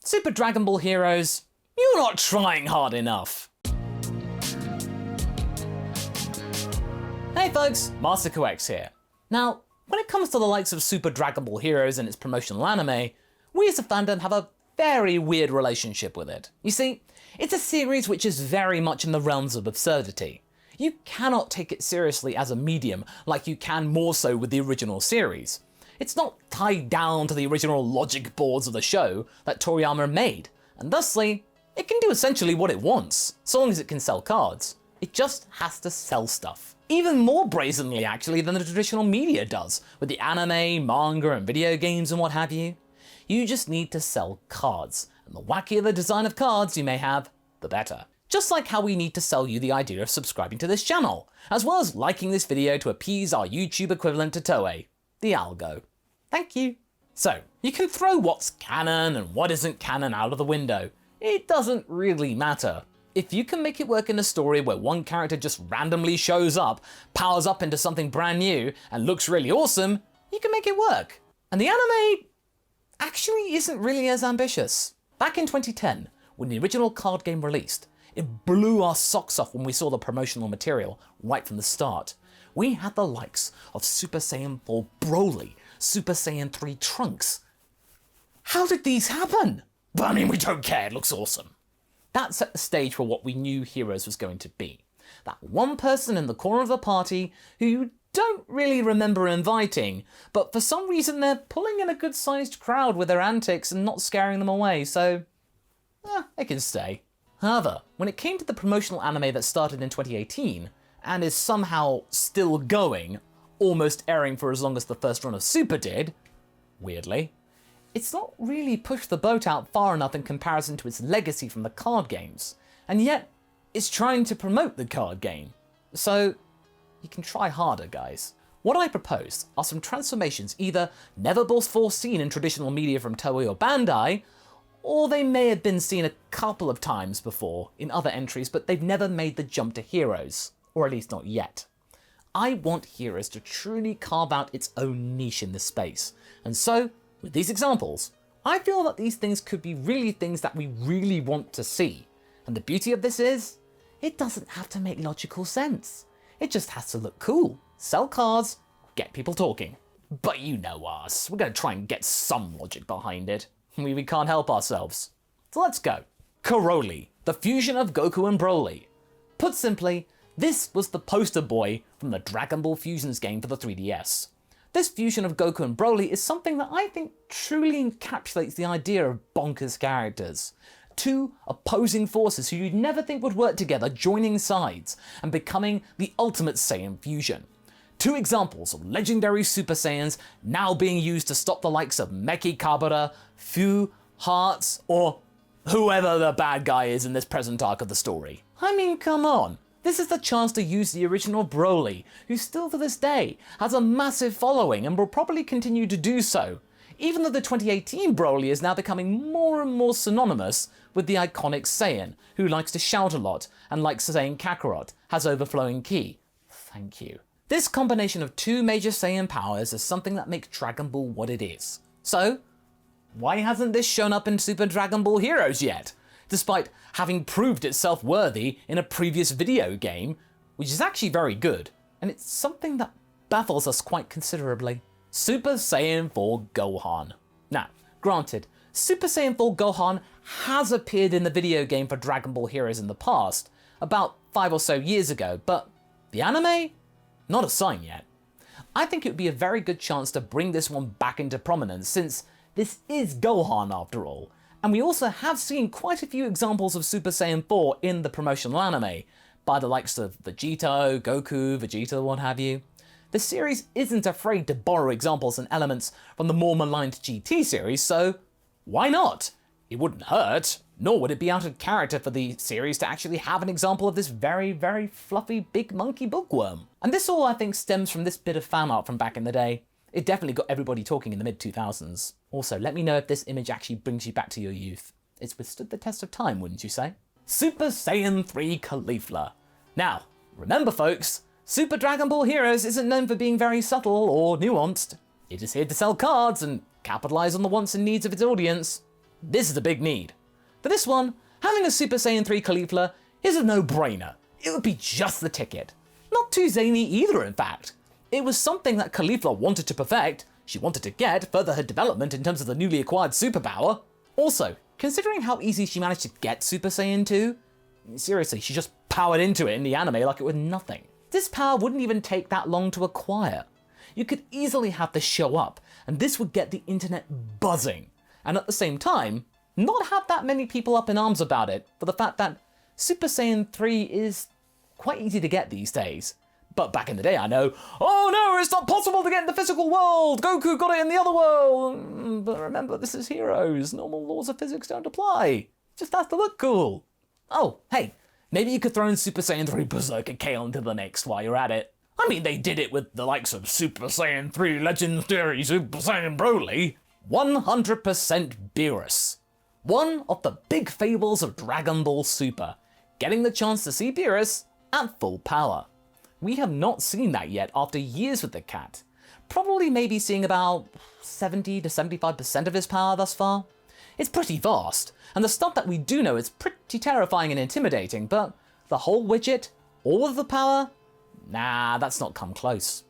Super Dragon Ball Heroes, you're not trying hard enough. Hey folks, MasakoX here. Now, when it comes to the likes of Super Dragon Ball Heroes and its promotional anime, we as a fandom have a very weird relationship with it. You see, it's a series which is very much in the realms of absurdity. You cannot take it seriously as a medium like you can more so with the original series. It's not tied down to the original logic boards of the show that Toriyama made, and thusly, it can do essentially what it wants, so long as it can sell cards. It just has to sell stuff. Even more brazenly actually than the traditional media does, with the anime, manga and video games and what have you. You just need to sell cards, and the wackier the design of cards you may have, the better. Just like how we need to sell you the idea of subscribing to this channel, as well as liking this video to appease our YouTube equivalent to Toei, the algo. Thank you. So, you can throw what's canon and what isn't canon out of the window. It doesn't really matter. If you can make it work in a story where one character just randomly shows up, powers up into something brand new, and looks really awesome, you can make it work. And the anime actually isn't really as ambitious. Back in 2010, when the original card game released, it blew our socks off when we saw the promotional material right from the start. We had the likes of Super Saiyan 4 Broly, Super Saiyan 3 Trunks. How did these happen? But I mean, we don't care, it looks awesome. That set the stage for what we knew Heroes was going to be. That one person in the corner of the party who you don't really remember inviting, but for some reason they're pulling in a good-sized crowd with their antics and not scaring them away, so they can stay. However, when it came to the promotional anime that started in 2018, and is somehow still going, almost airing for as long as the first run of Super did, weirdly, it's not really pushed the boat out far enough in comparison to its legacy from the card games, and yet it's trying to promote the card game. So you can try harder, guys. What I propose are some transformations either never before seen in traditional media from Toei or Bandai, or they may have been seen a couple of times before in other entries, but they've never made the jump to Heroes, or at least not yet. I want Heroes to truly carve out its own niche in this space, and so, with these examples, I feel that these things could be really things that we really want to see. And the beauty of this is, it doesn't have to make logical sense. It just has to look cool, sell cards, get people talking. But you know us, we're gonna try and get some logic behind it. We can't help ourselves. So let's go. Broly, the fusion of Goku and Broly. Put simply, this was the poster boy from the Dragon Ball Fusions game for the 3DS. This fusion of Goku and Broly is something that I think truly encapsulates the idea of bonkers characters. Two opposing forces who you'd never think would work together joining sides and becoming the ultimate Saiyan fusion. Two examples of legendary Super Saiyans now being used to stop the likes of Meki Kabura, Fu, Hearts, or whoever the bad guy is in this present arc of the story. I mean, come on. This is the chance to use the original Broly, who still to this day has a massive following and will probably continue to do so, even though the 2018 Broly is now becoming more and more synonymous with the iconic Saiyan, who likes to shout a lot and like saying Kakarot, has overflowing ki. Thank you. This combination of two major Saiyan powers is something that makes Dragon Ball what it is. So, why hasn't this shown up in Super Dragon Ball Heroes yet? Despite having proved itself worthy in a previous video game, which is actually very good, and it's something that baffles us quite considerably. Super Saiyan 4 Gohan. Now, granted, Super Saiyan 4 Gohan has appeared in the video game for Dragon Ball Heroes in the past, about 5 or so years ago, but the anime? Not a sign yet. I think it would be a very good chance to bring this one back into prominence, since this is Gohan after all. And we also have seen quite a few examples of Super Saiyan 4 in the promotional anime, by the likes of Vegito, Goku, Vegeta, what have you. The series isn't afraid to borrow examples and elements from the more maligned GT series, so why not? It wouldn't hurt, nor would it be out of character for the series to actually have an example of this very, very fluffy big monkey bookworm. And this all I think stems from this bit of fan art from back in the day. It definitely got everybody talking in the mid-2000s. Also, let me know if this image actually brings you back to your youth. It's withstood the test of time, wouldn't you say? Super Saiyan 3 Caulifla. Now, remember folks, Super Dragon Ball Heroes isn't known for being very subtle or nuanced. It is here to sell cards and capitalize on the wants and needs of its audience. This is a big need. For this one, having a Super Saiyan 3 Caulifla is a no-brainer. It would be just the ticket. Not too zany either, in fact. It was something that Caulifla wanted to perfect, she wanted to get, further her development in terms of the newly acquired superpower. Also, considering how easy she managed to get Super Saiyan 2, seriously, she just powered into it in the anime like it was nothing. This power wouldn't even take that long to acquire. You could easily have this show up, and this would get the internet buzzing, and at the same time, not have that many people up in arms about it for the fact that Super Saiyan 3 is quite easy to get these days. But back in the day, I know, oh no, it's not possible to get in the physical world! Goku got it in the other world! But remember, this is Heroes. Normal laws of physics don't apply. It just has to look cool. Oh, hey, maybe you could throw in Super Saiyan 3 Berserker Kale into the mix while you're at it. I mean, they did it with the likes of Super Saiyan 3 Legendary Super Saiyan Broly. 100% Beerus. One of the big fables of Dragon Ball Super. Getting the chance to see Beerus at full power. We have not seen that yet after years with the cat. Probably maybe seeing about 70 to 75% of his power thus far. It's pretty vast, and the stuff that we do know is pretty terrifying and intimidating, but the whole widget, all of the power? Nah, that's not come close.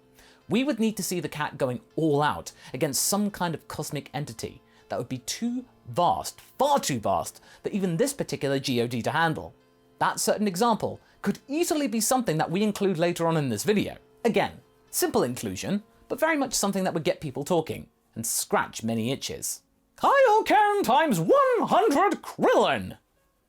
We would need to see the cat going all out against some kind of cosmic entity that would be too vast, far too vast, for even this particular GOD to handle. That certain example could easily be something that we include later on in this video. Again, simple inclusion, but very much something that would get people talking and scratch many itches. Kaioken times 100 Krillin!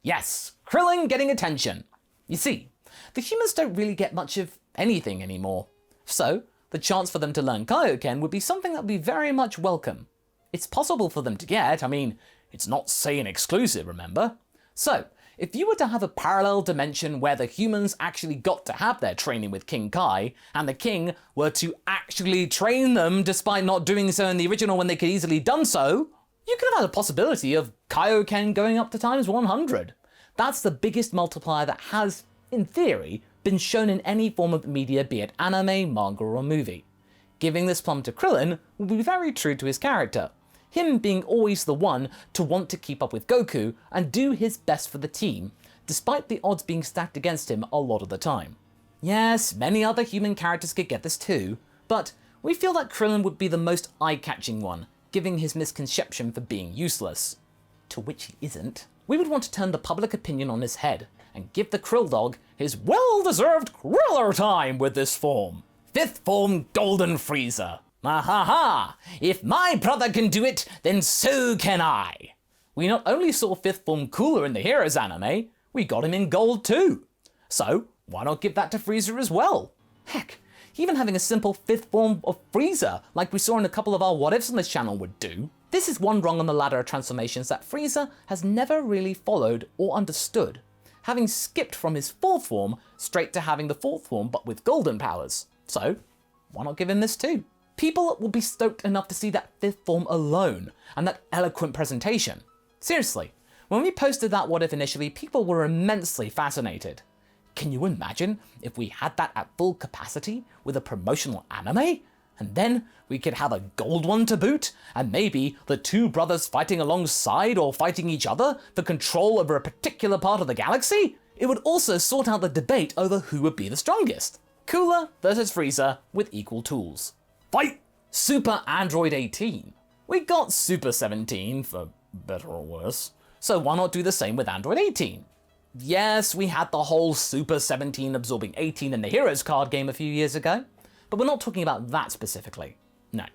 Yes, Krillin getting attention. You see, the humans don't really get much of anything anymore. So, the chance for them to learn Kaioken would be something that would be very much welcome. It's possible for them to get, I mean, it's not Saiyan exclusive, remember? So, if you were to have a parallel dimension where the humans actually got to have their training with King Kai, and the king were to actually train them despite not doing so in the original when they could easily done so, you could have had a possibility of Kaioken going up to times 100. That's the biggest multiplier that has, in theory, been shown in any form of media, be it anime, manga, or movie. Giving this plum to Krillin will be very true to his character. Him being always the one to want to keep up with Goku and do his best for the team, despite the odds being stacked against him a lot of the time. Yes, many other human characters could get this too, but we feel that Krillin would be the most eye-catching one, giving his misconception for being useless. To which he isn't. We would want to turn the public opinion on his head and give the Krill Dog his well-deserved Kriller time with this form. 5th form Golden Frieza. Ahaha! If my brother can do it, then so can I! We not only saw 5th form Cooler in the Heroes anime, we got him in gold too. So, why not give that to Frieza as well? Heck, even having a simple 5th form of Frieza, like we saw in a couple of our what ifs on this channel would do. This is one rung on the ladder of transformations that Frieza has never really followed or understood, having skipped from his 4th form straight to having the 4th form but with golden powers. So, why not give him this too? People will be stoked enough to see that 5th form alone, and that eloquent presentation. Seriously, when we posted that what if initially, people were immensely fascinated. Can you imagine if we had that at full capacity with a promotional anime? And then we could have a gold one to boot, and maybe the two brothers fighting alongside or fighting each other for control over a particular part of the galaxy? It would also sort out the debate over who would be the strongest. Cooler versus Frieza with equal tools. Fight Super Android 18. We got Super 17, for better or worse, so why not do the same with Android 18? Yes, we had the whole Super 17 absorbing 18 in the Heroes card game a few years ago, but we're not talking about that specifically. No.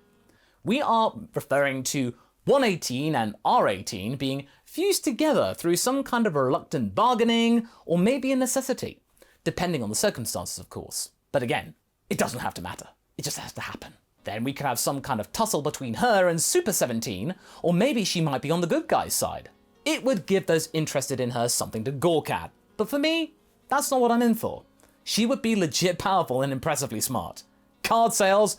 We are referring to 118 and R18 being fused together through some kind of reluctant bargaining, or maybe a necessity, depending on the circumstances, of course. But again, it doesn't have to matter. It just has to happen. Then we could have some kind of tussle between her and Super 17, or maybe she might be on the good guy's side. It would give those interested in her something to gawk at. But for me, that's not what I'm in for. She would be legit powerful and impressively smart. Card sales?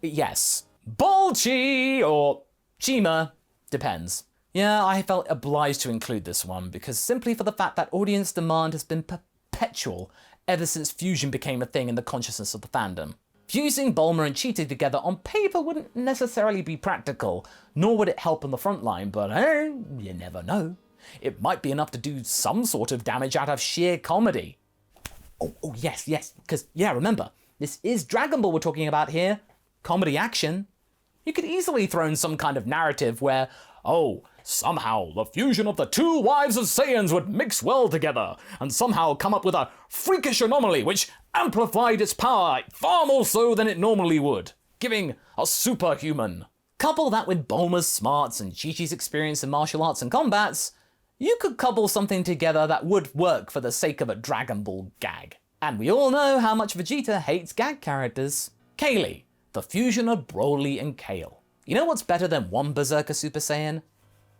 Yes. Bulchi or Chima? Depends. Yeah, I felt obliged to include this one because simply for the fact that audience demand has been perpetual ever since fusion became a thing in the consciousness of the fandom. Fusing Bulma and Chi-Chi together on paper wouldn't necessarily be practical, nor would it help on the front line, but hey, you never know. It might be enough to do some sort of damage out of sheer comedy. Oh yes, because remember, this is Dragon Ball we're talking about here. Comedy action. You could easily throw in some kind of narrative where, somehow the fusion of the two wives of Saiyans would mix well together, and somehow come up with a freakish anomaly which amplified its power far more so than it normally would, giving a superhuman. Couple that with Bulma's smarts and Chi-Chi's experience in martial arts and combats, you could cobble something together that would work for the sake of a Dragon Ball gag. And we all know how much Vegeta hates gag characters. Kale, the fusion of Broly and Kale. You know what's better than one Berserker Super Saiyan?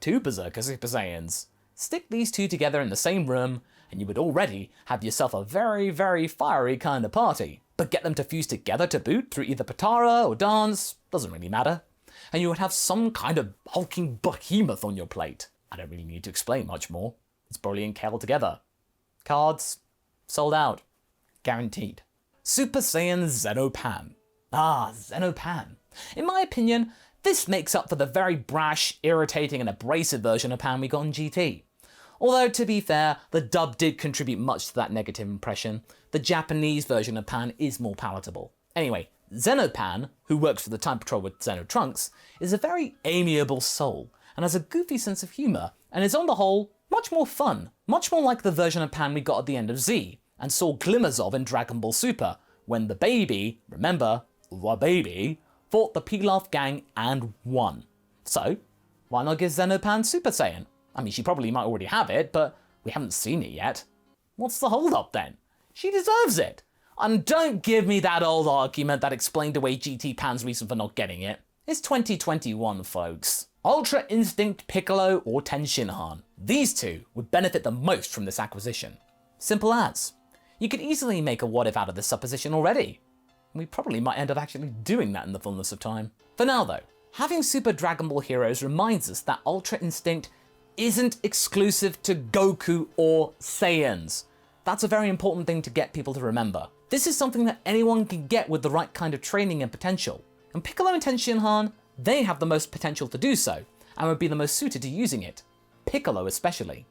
Two Berserker Super Saiyans. Stick these two together in the same room, and you would already have yourself a very, very fiery kind of party. But get them to fuse together to boot through either Patara or dance, doesn't really matter. And you would have some kind of hulking behemoth on your plate. I don't really need to explain much more. It's Broly and Kale together. Cards, sold out. Guaranteed. Super Saiyan Xeno Pan. Xeno Pan. In my opinion, this makes up for the very brash, irritating and abrasive version of Pan we got in GT. Although, to be fair, the dub did contribute much to that negative impression. The Japanese version of Pan is more palatable. Anyway, Xeno Pan, who works for the Time Patrol with Xeno Trunks, is a very amiable soul, and has a goofy sense of humour, and is on the whole much more fun, much more like the version of Pan we got at the end of Z, and saw glimmers of in Dragon Ball Super, when the baby, remember, the baby, fought the Pilaf gang and won. So, why not give Xeno Pan Super Saiyan? I mean, she probably might already have it, but we haven't seen it yet. What's the hold up then? She deserves it. And don't give me that old argument that explained away GT Pan's reason for not getting it. It's 2021, folks. Ultra Instinct Piccolo or Tenshinhan. These two would benefit the most from this acquisition. Simple as. You could easily make a what if out of this supposition already. We probably might end up actually doing that in the fullness of time. For now though, having Super Dragon Ball heroes reminds us that Ultra Instinct isn't exclusive to Goku or Saiyans. That's a very important thing to get people to remember. This is something that anyone can get with the right kind of training and potential. And Piccolo and Tenshinhan, they have the most potential to do so, and would be the most suited to using it. Piccolo especially.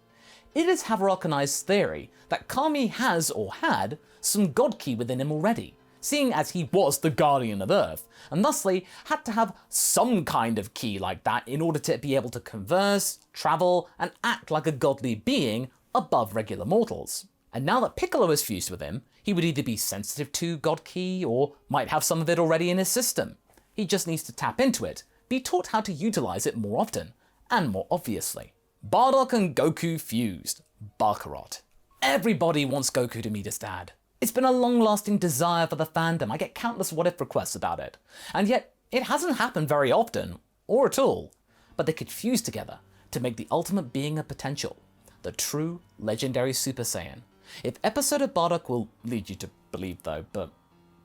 It is Haverok and I's theory that Kami has or had some god ki within him already, seeing as he was the guardian of Earth, and thusly had to have some kind of ki like that in order to be able to converse, travel, and act like a godly being above regular mortals. And now that Piccolo is fused with him, he would either be sensitive to god ki or might have some of it already in his system. He just needs to tap into it, be taught how to utilize it more often, and more obviously. Bardock and Goku fused. Barkarot. Everybody wants Goku to meet his dad. It's been a long-lasting desire for the fandom. I get countless what-if requests about it. And yet, it hasn't happened very often, or at all. But they could fuse together to make the ultimate being of potential. The true, legendary Super Saiyan. If episode of Bardock will lead you to believe though, but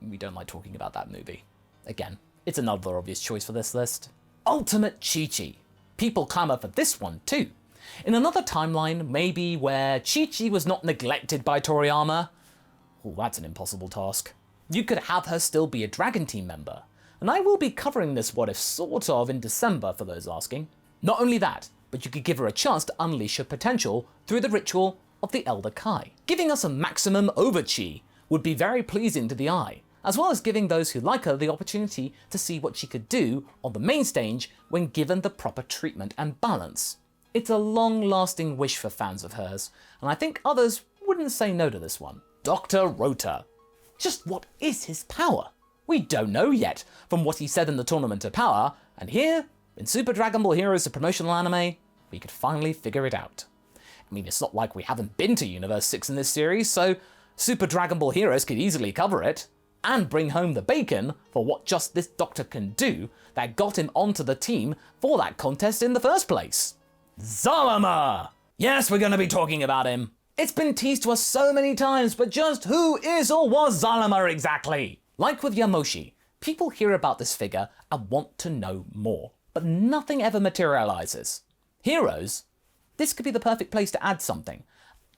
we don't like talking about that movie. Again, it's another obvious choice for this list. Ultimate Chi-Chi. People clamour for this one too. In another timeline, maybe where Chi-Chi was not neglected by Toriyama. Oh, that's an impossible task. You could have her still be a Dragon Team member. And I will be covering this what if sort of in December for those asking. Not only that, but you could give her a chance to unleash her potential through the ritual of the Elder Kai. Giving us a maximum over Chi would be very pleasing to the eye, as well as giving those who like her the opportunity to see what she could do on the main stage when given the proper treatment and balance. It's a long-lasting wish for fans of hers, and I think others wouldn't say no to this one. Dr. Rota. Just what is his power? We don't know yet, from what he said in the Tournament of Power, and here, in Super Dragon Ball Heroes, the promotional anime, we could finally figure it out. I mean, it's not like we haven't been to Universe 6 in this series, so Super Dragon Ball Heroes could easily cover it, and bring home the bacon for what just this doctor can do that got him onto the team for that contest in the first place. Zalama! Yes, we're going to be talking about him. It's been teased to us so many times, but just who is or was Zalama exactly? Like with Yamoshi, people hear about this figure and want to know more, but nothing ever materializes. Heroes? This could be the perfect place to add something.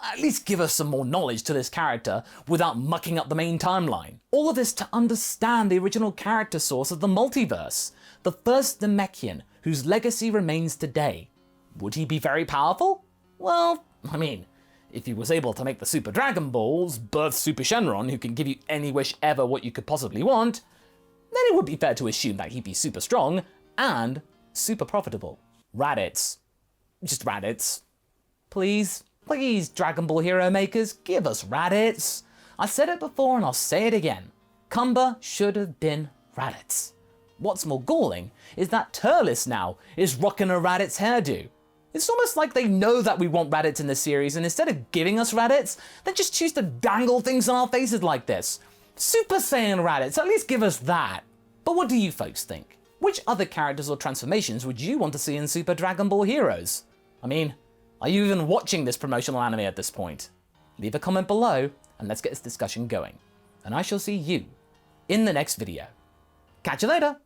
At least give us some more knowledge to this character without mucking up the main timeline. All of this to understand the original character source of the multiverse, the first Namekian whose legacy remains today. Would he be very powerful? Well, I mean, if he was able to make the Super Dragon Balls, birth Super Shenron who can give you any wish ever what you could possibly want, then it would be fair to assume that he'd be super strong and super profitable. Raditz. Just Raditz. Please, please, Dragon Ball hero makers, give us Raditz. I said it before and I'll say it again. Kumba should have been Raditz. What's more galling is that Turles now is rocking a Raditz hairdo. It's almost like they know that we want Raditz in the series, and instead of giving us Raditz, they just choose to dangle things on our faces like this. Super Saiyan Raditz, at least give us that. But what do you folks think? Which other characters or transformations would you want to see in Super Dragon Ball Heroes? I mean, are you even watching this promotional anime at this point? Leave a comment below and let's get this discussion going. And I shall see you in the next video. Catch you later!